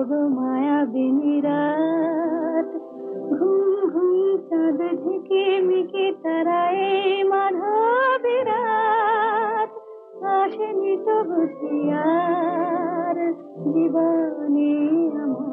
গো মায়াবিনী রাত, ঘুম ঘুম চাঁদ ঝিকে মিকে তারায় মাধবী রাত, আসেনি তো বসিয়ার জীবনে আমার